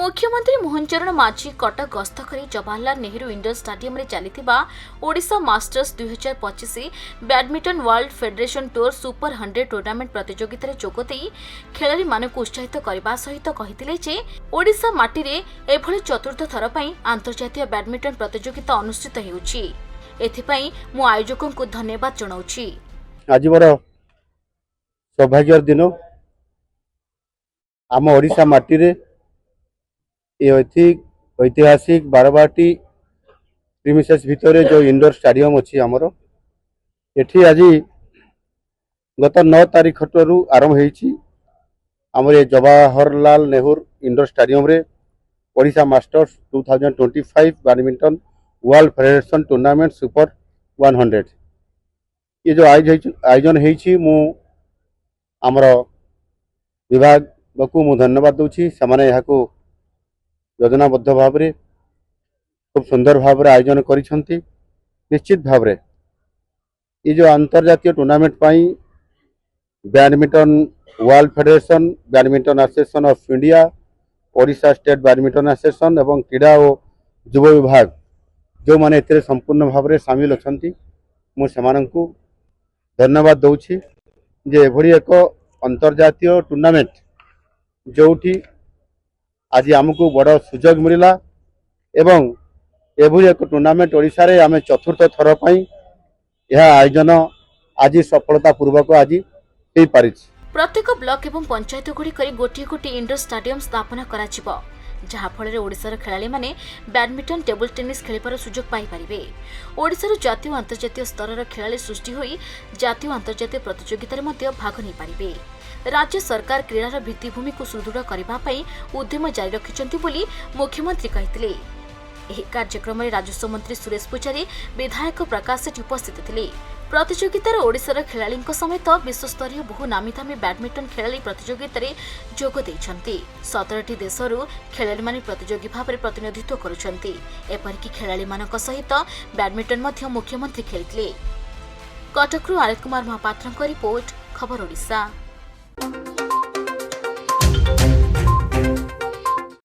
मुख्यमंत्री मोहन चरण माझी कटक गस्त कर जवाहरलाल नेहरू इंडोर स्टेडियम चलता Odisha masters 2025 badminton world federation tour super 100 tournament प्रतियोगिता जोगदे खेलाड़ी मानक उत्साहित करने सहित कहते ओडिशा माटी रे एभली चतुर्थ थर पर अंतर्जातीय बैडमिंटन प्रतियोगिता अनुष्ठित होती मु आयोजकों को धन्यवाद जनाऊछि। आज मोर सौभाग्यर दिन आम ओडिशा माटी रे ऐतिहासिक बारवाटी प्रीमिसेस भितर जो इंडोर स्टेडियम अच्छी आमर एठी आज गत 9 तारीख आरंभ होमर जवाहरलाल नेहरू इंडोर स्टेडियम रे Odisha masters 2025 badminton world federation tournament super 100 ये जो आयोजन होइछि मु आमर विभाग को मु धन्यवाद दूची से यहाँ योजनाबद्ध भाव में खूब सुंदर भाव में आयोजन करिसेंती। निश्चित भाव में ये जो अंतर्जातीय टूर्नामेंट पाई badminton world federation badminton association of India Odisha state badminton association एवं क्रीड़ा और युव विभाग जो माने एते संपूर्ण भाव में सामिल अछंती मु सेमानंकु धन्यवाद दउछि जे एभली एक अंतर्जातीय टूर्नामेंट जोठी आज आमको बड़ सुजोग मिलला एवं एभली एक टूर्नामेंट ओडिशा रे आमे चतुर्थ थर पई यह आयोजन आज सफलता पूर्वक आज हो पारि। प्रत्येक ब्लॉक एवं पंचायत गुड़िक गोटे गोटे इंडोर स्टेडियम स्थापना करा जहाँफल ओडिशार खेलाड़ी माने बैडमिंटन टेबल टेनिस खेलिबार सुजोग पाई परिबे। ओडिशार जातीय और अंतर्जातीय स्तर खेलाड़ी सृष्टि होई जातीय और अंतर्जातीय प्रतियोगितार मध्ये भाग नै पारिबे। राज्य सरकार क्रीडार भित्तिभूमि को सुदृढ़ करने उद्यम जारी रखिछन्ति बोली मुख्यमंत्री कहिथिले। एही कार्यक्रम में राजस्व मंत्री सुरेश पुजारी विधायक प्रकाश सेठी उपस्थित थिले। प्रतियोगितार ओडिशार खेलाड़ी समेत विश्वस्तरीय बहु नामीदामी बैडमिंटन खेलाड़ी प्रतियोगिता जोग देइछन्ति। 17टी देशरू खेलाड़ी माने प्रतियोगी भाव में प्रतिनिधित्व करुछन्ति। एपरिकी खेलाड़ी मानक सहित बैडमिंटन मध्य मुख्यमंत्री खेलिथिले। कटकरू आरत कुमार महापात्रଙ୍କ रिपोर्ट खबर ओडिशा।